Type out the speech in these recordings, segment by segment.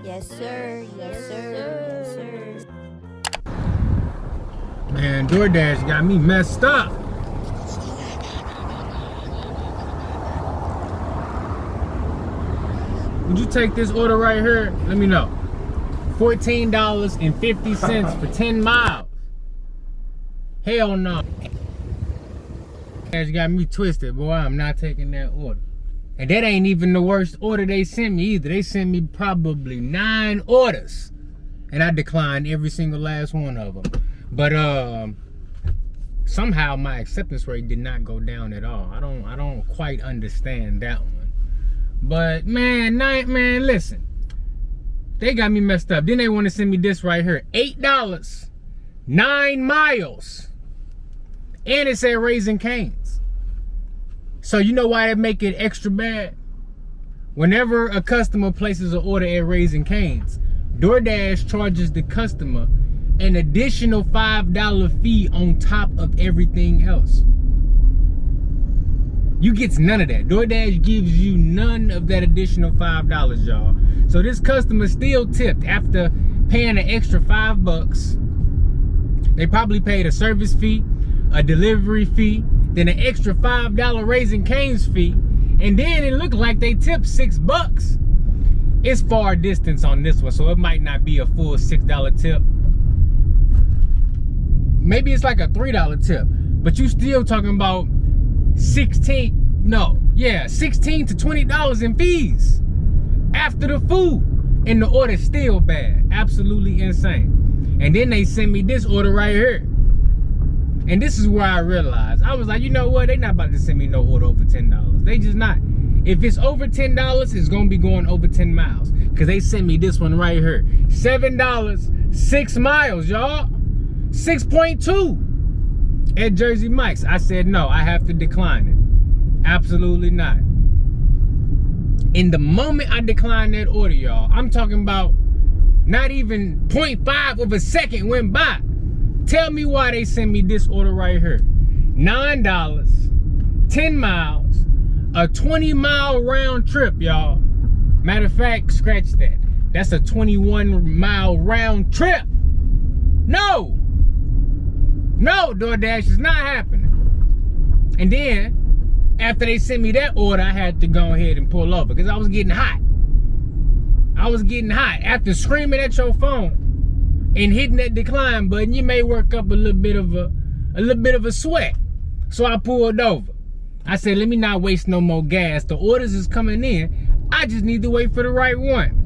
Yes, sir. Yes, sir. Yes, sir. Man, DoorDash got me messed up. Would you take this order right here? Let me know. $14.50 for 10 miles. Hell no. DoorDash got me twisted, boy. I'm not taking that order. And that ain't even the worst order they sent me either. They sent me probably 9 orders. And I declined every single last one of them. But somehow my acceptance rate did not go down at all. I don't quite understand that one. But man, listen. They got me messed up. Then they want to send me this right here. $8, 9 miles. And it said Raising Cane's. So you know why they make it extra bad? Whenever a customer places an order at Raising Cane's, DoorDash charges the customer an additional $5 fee on top of everything else. You get none of that. DoorDash gives you none of that additional $5, y'all. So this customer still tipped after paying an extra $5. They probably paid a service fee, a delivery fee, then an extra $5 Raising Cane's fee, and then it looked like they tipped $6. It's far distance on this one, so it might not be a full $6 tip. Maybe it's like a $3 tip, but you still talking about $16 to $20 in fees after the food, and the order's still bad. Absolutely insane. And then they sent me this order right here, and this is where I realized, I was like, you know what, they not about to send me no order over $10. They just not. If it's over $10, it's gonna be going over 10 miles, because they sent me this one right here. $7, 6 miles, y'all. 6.2 at Jersey Mike's. I said no, I have to decline it. Absolutely not. In the moment I declined that order, y'all, I'm talking about not even 0.5 of a second went by. Tell me why they sent me this order right here. $9, 10 miles, a 20-mile round trip, y'all. Matter of fact, scratch that. That's a 21-mile round trip. No, DoorDash is not happening. And then, after they sent me that order, I had to go ahead and pull over because I was getting hot. After screaming at your phone and hitting that decline button, you may work up a little bit of a sweat. So I pulled over. I said, let me not waste no more gas. The orders is coming in. I just need to wait for the right one.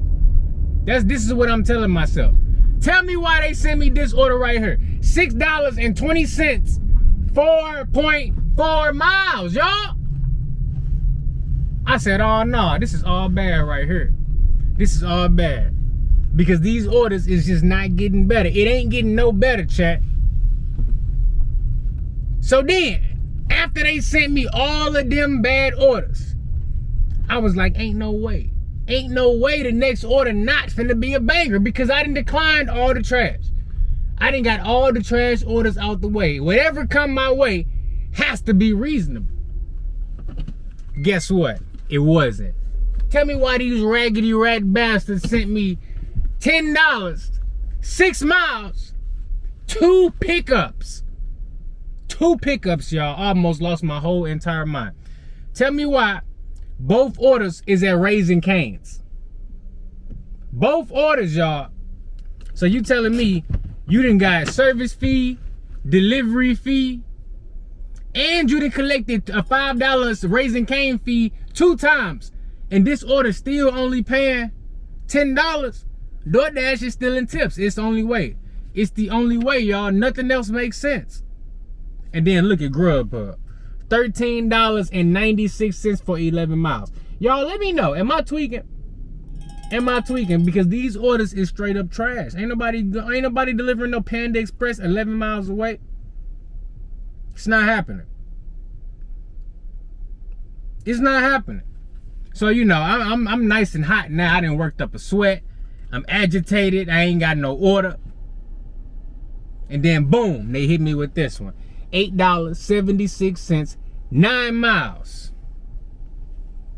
This is what I'm telling myself. Tell me why they sent me this order right here. $6.20, 4.4 miles, y'all. I said, oh no, this is all bad right here. This is all bad. Because these orders is just not getting better. It ain't getting no better, chat. So then, after they sent me all of them bad orders, I was like, ain't no way. Ain't no way the next order not finna be a banger, because I done declined all the trash. I done got all the trash orders out the way. Whatever come my way has to be reasonable. Guess what? It wasn't. Tell me why these raggedy rat bastards sent me $10, 6 miles, 2 pickups. 2 pickups, y'all. I almost lost my whole entire mind. Tell me why both orders is at Raising Cane's. Both orders, y'all. So you telling me you done got service fee, delivery fee, and you done collected a $5 Raising Cane fee 2 times, and this order still only paying $10? DoorDash is still in tips. It's the only way. It's the only way, y'all. Nothing else makes sense. And then look at Grubhub. $13.96 for 11 miles. Y'all, let me know. Am I tweaking? Because these orders is straight up trash. Ain't nobody delivering no Panda Express 11 miles away. It's not happening. It's not happening. So, you know, I'm nice and hot now. I done worked up a sweat. I'm agitated. I ain't got no order. And then boom, they hit me with this one. $8.76, 9 miles.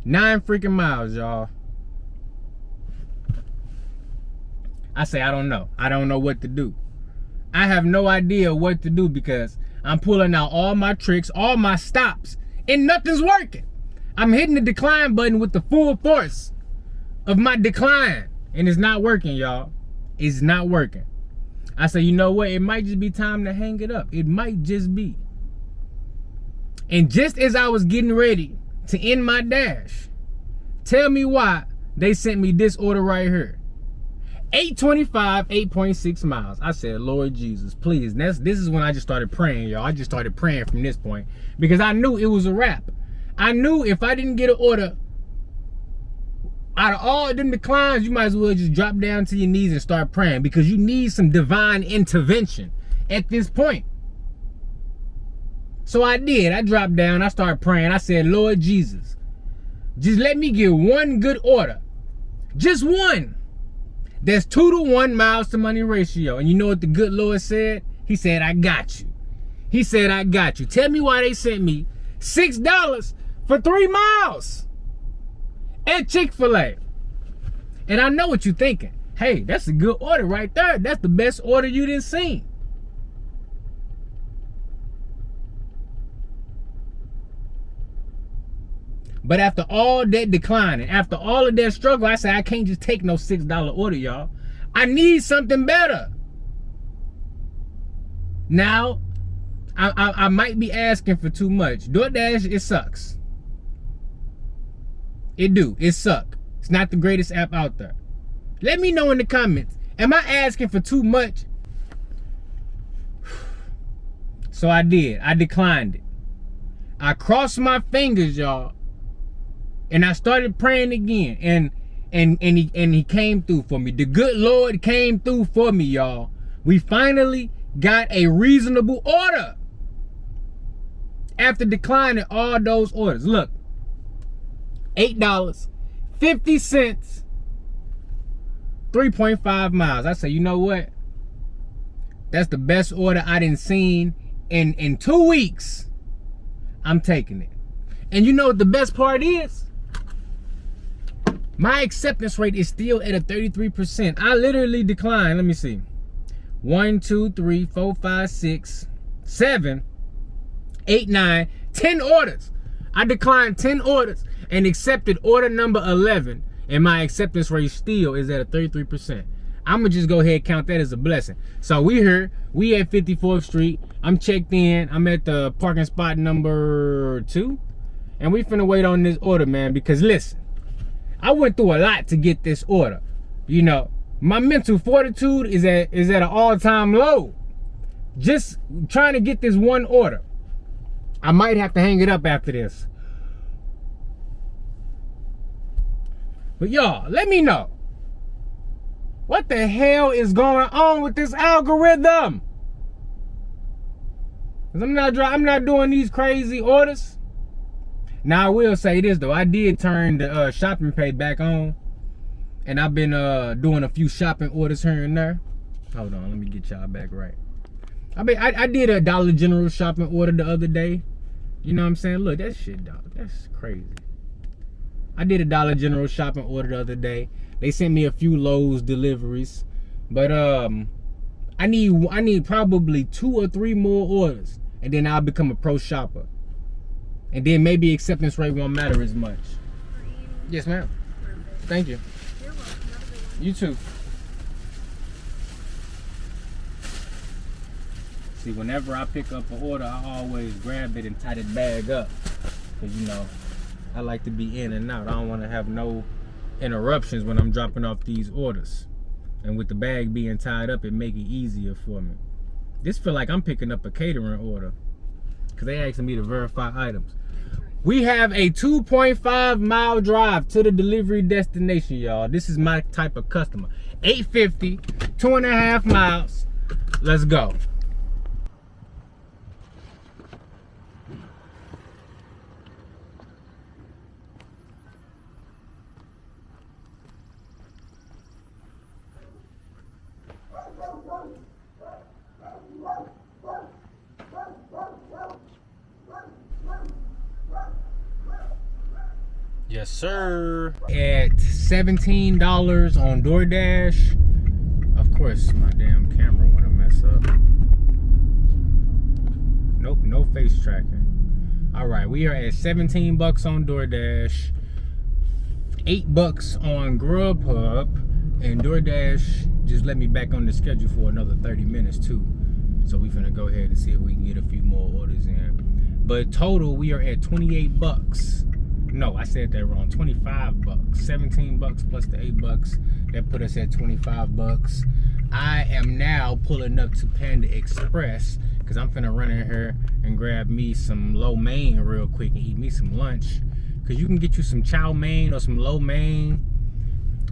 9 freaking miles, y'all. I say, I don't know. I don't know what to do. I have no idea what to do because I'm pulling out all my tricks, all my stops, and nothing's working. I'm hitting the decline button with the full force of my decline, and it's not working, y'all. It's not working. I say, you know what? It might just be time to hang it up. It might just be. And just as I was getting ready to end my dash, tell me why they sent me this order right here. 825, 8.6 miles. I said, Lord Jesus, please. This is when I just started praying, y'all. I just started praying from this point because I knew it was a wrap. I knew if I didn't get an order, out of all of them declines, you might as well just drop down to your knees and start praying because you need some divine intervention at this point. So I did. I dropped down. I started praying. I said, Lord Jesus, just let me get one good order. Just one. That's 2-to-1 miles to money ratio. And you know what the good Lord said? He said, I got you. He said, I got you. Tell me why they sent me $6 for 3 miles at Chick-fil-A. And I know what you're thinking. Hey, that's a good order right there. That's the best order you didn't see. But after all that declining, after all of that struggle, I said, I can't just take no $6 order, y'all. I need something better. Now, I might be asking for too much. DoorDash, it sucks. It do. It suck. It's not the greatest app out there. Let me know in the comments. Am I asking for too much? So I did. I declined it. I crossed my fingers, y'all. And I started praying again. And he came through for me. The good Lord came through for me, y'all. We finally got a reasonable order. After declining all those orders. Look. $8.50. 3.5 miles. I say, you know what? That's the best order I done seen in 2 weeks. I'm taking it. And you know what the best part is? My acceptance rate is still at a 33%. I literally declined. Let me see. 1, 2, 3, 4, 5, 6, 7, 8, 9, 10 orders. I declined 10 orders and accepted order number 11. And my acceptance rate still is at a 33%. I'm going to just go ahead and count that as a blessing. So we here. We at 54th Street. I'm checked in. I'm at the parking spot number 2. And we finna wait on this order, man. Because listen. I went through a lot to get this order. You know, my mental fortitude is at an all-time low. Just trying to get this one order. I might have to hang it up after this. But y'all, let me know. What the hell is going on with this algorithm? 'Cause I'm not doing these crazy orders. Now I will say this though, I did turn the shopping pay back on, and I've been doing a few shopping orders here and there. Hold on, let me get y'all back right. I did a Dollar General shopping order the other day. You know what I'm saying? Look, that shit, dog, that's crazy. I did a Dollar General shopping order the other day. They sent me a few Lowe's deliveries, but I need probably 2 or 3 more orders, and then I'll become a pro shopper. And then maybe acceptance rate won't matter as much. Yes, ma'am. Perfect. Thank you. You're welcome. Have a good one. You too. See, whenever I pick up an order, I always grab it and tie the bag up. Because, you know, I like to be in and out. I don't want to have no interruptions when I'm dropping off these orders. And with the bag being tied up, it make it easier for me. This feel like I'm picking up a catering order. Because they asking me to verify items. We have a 2.5 mile drive to the delivery destination, y'all. This is my type of customer. 850, 2.5 miles. Let's go. Yes, sir. At $17 on DoorDash. course, my damn camera wanna mess up. Nope, no face tracking. All right, we are at 17 bucks on DoorDash, 8 bucks on Grubhub, and DoorDash just let me back on the schedule for another 30 minutes too. So we finna go ahead and see if we can get a few more orders in. But total, we are at 28 bucks. No, I said that wrong. 25 bucks. 17 bucks plus the 8 bucks. That put us at 25 bucks. I am now pulling up to Panda Express because I'm finna run in here and grab me some lo mein real quick and eat me some lunch. Because you can get you some chow mein or some lo mein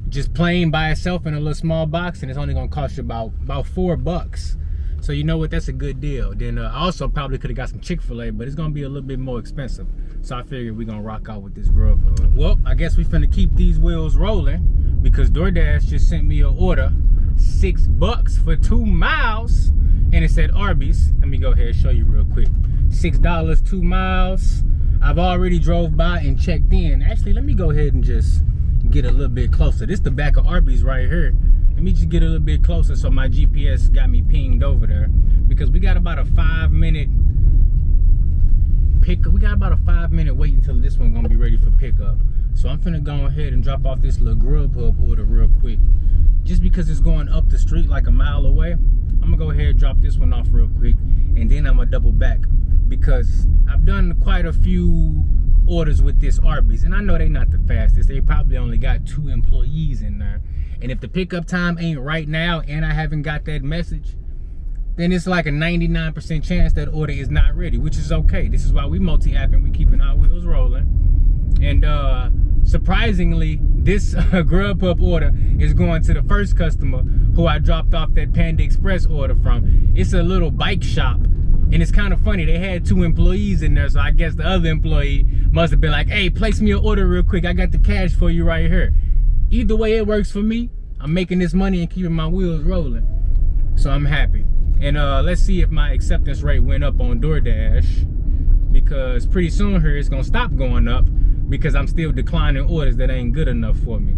just plain by itself in a little small box, and it's only gonna cost you about $4. So you know what, that's a good deal. Then I also probably could have got some Chick-fil-A, but it's gonna be a little bit more expensive. So I figured we're gonna rock out with this Grubhub. Well, I guess we finna keep these wheels rolling because DoorDash just sent me an order, $6 for 2 miles, and it said Arby's. Let me go ahead and show you real quick. $6, 2 miles. I've already drove by and checked in. Actually, let me go ahead and just get a little bit closer. This is the back of Arby's right here. Let me just get a little bit closer so my GPS got me pinged over there, because we got about a 5-minute pickup. We got about a 5-minute wait until this one gonna be ready for pickup. So I'm finna go ahead and drop off this little Grubhub order real quick. Just because it's going up the street like a mile away, I'm gonna go ahead and drop this one off real quick, and then I'm gonna double back because I've done quite a few orders with this Arby's, and I know they not the fastest. They probably only got 2 employees in there. And if the pickup time ain't right now and I haven't got that message, then it's like a 99% chance that order is not ready, which is okay. This is why we multi-app and we keeping our wheels rolling. And surprisingly, this Grubhub order is going to the first customer who I dropped off that Panda Express order from. It's a little bike shop. And it's kind of funny, they had 2 employees in there, so I guess the other employee must have been like, hey, place me an order real quick. I got the cash for you right here. Either way, it works for me. I'm making this money and keeping my wheels rolling. So I'm happy. And let's see if my acceptance rate went up on DoorDash, because pretty soon here it's gonna stop going up because I'm still declining orders that ain't good enough for me.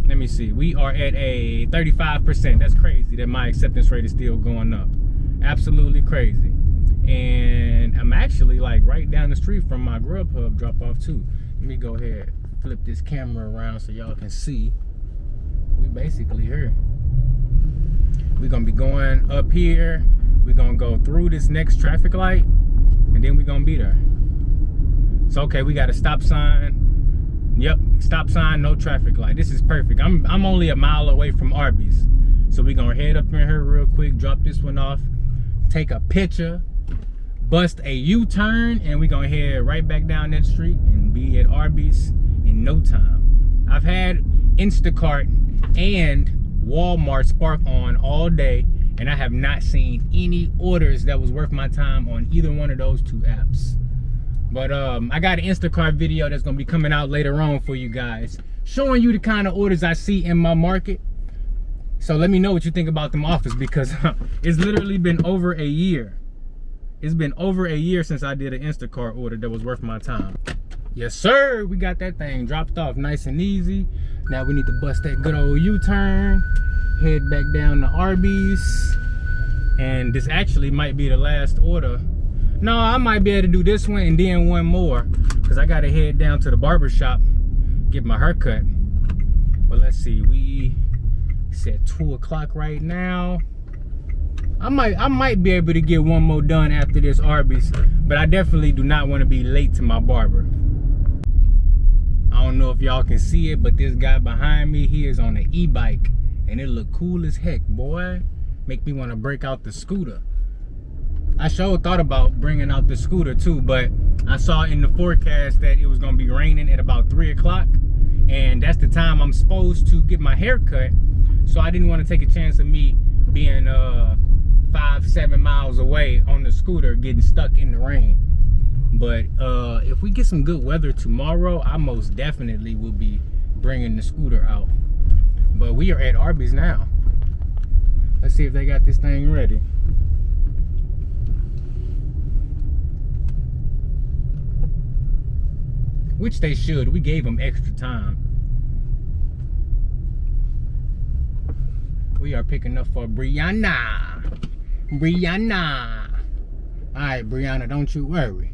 Let me see. We are at a 35%. That's crazy that my acceptance rate is still going up. Absolutely crazy. And I'm actually like right down the street from my Grubhub drop off too. Let me go ahead, flip this camera around so y'all can see. We basically here. We're gonna be going up here. We're gonna go through this next traffic light, and then we're gonna be there. So okay, we got a stop sign. Yep, stop sign, no traffic light. This is perfect. I'm only a mile away from Arby's. So we're gonna head up in here real quick, drop this one off, take a picture, bust a U-turn, and we're gonna head right back down that street and be at Arby's in no time. I've had Instacart and Walmart spark on all day, and I have not seen any orders that was worth my time on either one of those 2 apps. But I got an Instacart video that's gonna be coming out later on for you guys, showing you the kind of orders I see in my market. So let me know what you think about them offers, because it's literally been over a year. It's been over a year since I did an Instacart order that was worth my time. Yes, sir. We got that thing dropped off nice and easy. Now we need to bust that good old U-turn, head back down to Arby's. And this actually might be the last order. No, I might be able to do this one and then one more, because I got to head down to the barber shop, get my hair cut. But let's see. We set 2 o'clock right now. I might be able to get one more done after this Arby's, but I definitely do not want to be late to my barber. I don't know if y'all can see it, but this guy behind me, he is on an e-bike, and it look cool as heck, boy. Make me want to break out the scooter. I sure thought about bringing out the scooter too, but I saw in the forecast that it was going to be raining at about 3 o'clock, and that's the time I'm supposed to get my hair cut, so I didn't want to take a chance of me being 5-7 miles away on the scooter getting stuck in the rain. But if we get some good weather tomorrow, I most definitely will be bringing the scooter out. But we are at Arby's now. Let's see if they got this thing ready. Which they should. We gave them extra time. We are picking up for Brianna. Brianna. All right, Brianna, don't you worry.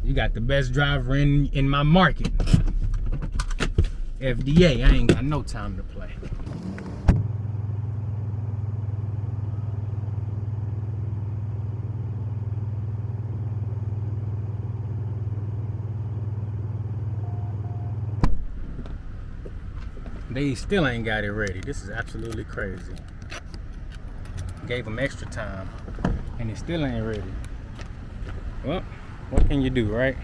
You got the best driver in my market. FDA, I ain't got no time to play. They still ain't got it ready. This is absolutely crazy. Gave them extra time and it still ain't ready. Well, what can you do, right?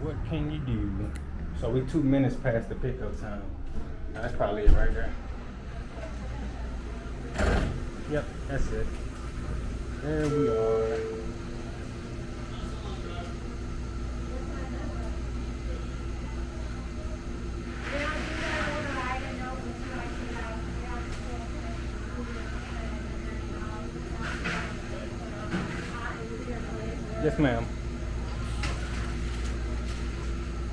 What can you do? So we 2 minutes past the pickup time. That's probably it right there. Yep, that's it. There we are. Yes, ma'am.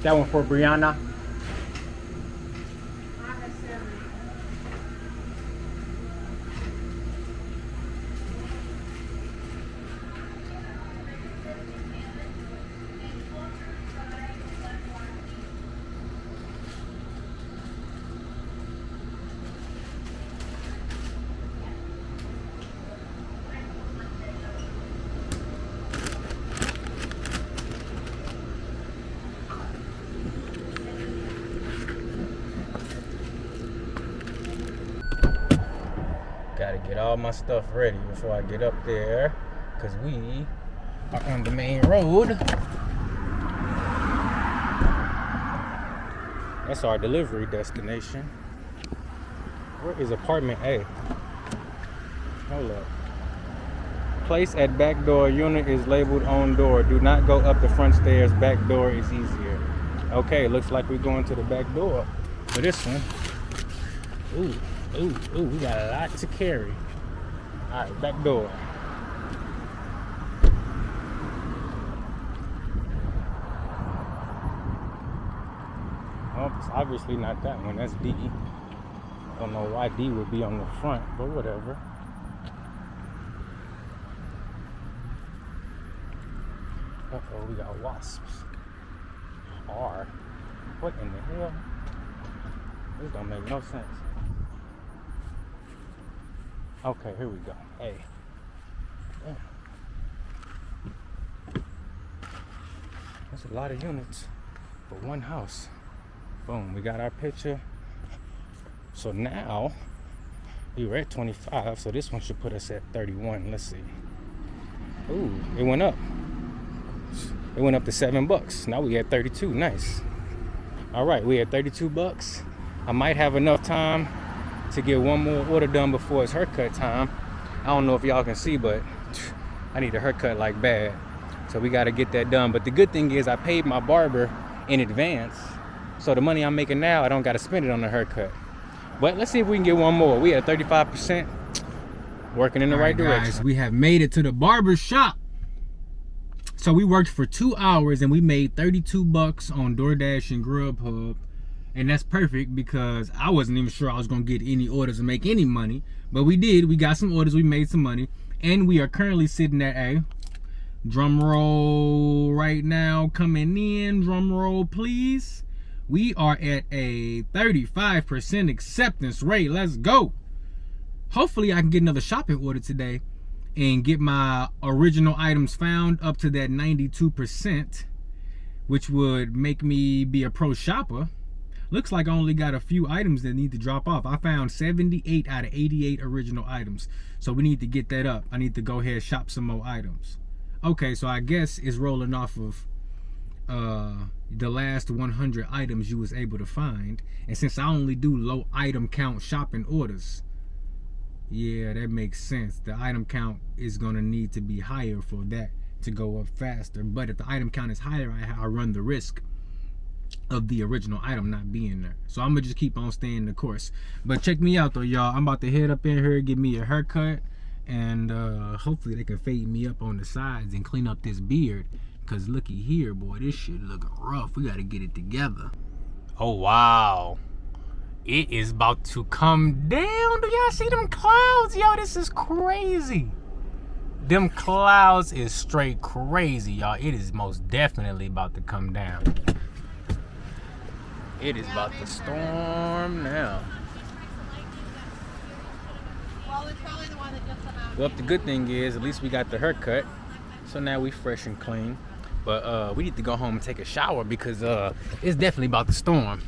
That one for Brianna. Gotta get all my stuff ready before I get up there, because we are on the main road. That's our delivery destination. Where is apartment A? Hold up. Place at back door. Unit is labeled on door. Do not go up the front stairs. Back door is easier. Okay, looks like we're going to the back door for this one. Ooh. Ooh, we got a lot to carry. All right, back door. Well, it's obviously not that one. That's D. Don't know why D would be on the front, but whatever. Uh-oh, we got wasps. R. What in the hell? This don't make no sense. Okay, here we go. Hey. Damn. That's a lot of units for one house. Boom, we got our picture. So now, we were at 25, so this one should put us at 31. Let's see. Ooh, it went up. It went up to $7. Now we at 32, nice. All right, we at 32 bucks. I might have enough time to get one more order done before it's haircut time. I don't know if y'all can see, but I need a haircut like bad. So we gotta get that done. But the good thing is I paid my barber in advance. So the money I'm making now, I don't gotta spend it on the haircut. But let's see if we can get one more. We at 35%, working in the right direction. Guys, we have made it to the barber shop. So we worked for 2 hours and we made 32 bucks on DoorDash and Grubhub. And that's perfect because I wasn't even sure I was gonna get any orders and make any money. But we did, we got some orders, we made some money. And we are currently sitting at a, drum roll right now coming in, drum roll please. We are at a 35% acceptance rate, let's go. Hopefully I can get another shopping order today and get my original items found up to that 92%, which would make me be a pro shopper. Looks like I only got a few items that need to drop off. I found 78 out of 88 original items. So we need to get that up. I need to go ahead and shop some more items. Okay, so I guess it's rolling off of the last 100 items you was able to find. And since I only do low item count shopping orders, yeah, that makes sense. The item count is gonna need to be higher for that to go up faster. But if the item count is higher, I run the risk of the original item not being there. So I'm gonna just keep on staying the course. But check me out though, y'all. I'm about to head up in here, give me a haircut, And hopefully they can fade me up on the sides and clean up this beard. Cause looky here, boy, this shit looking rough. We gotta get it together. Oh wow. It is about to come down. Do y'all see them clouds? Yo, this is crazy. Them clouds is straight crazy, y'all. It is most definitely about to come down. It is about to storm now. Well, the good thing is, at least we got the haircut. So now we fresh and clean. But we need to go home and take a shower because it's definitely about to storm.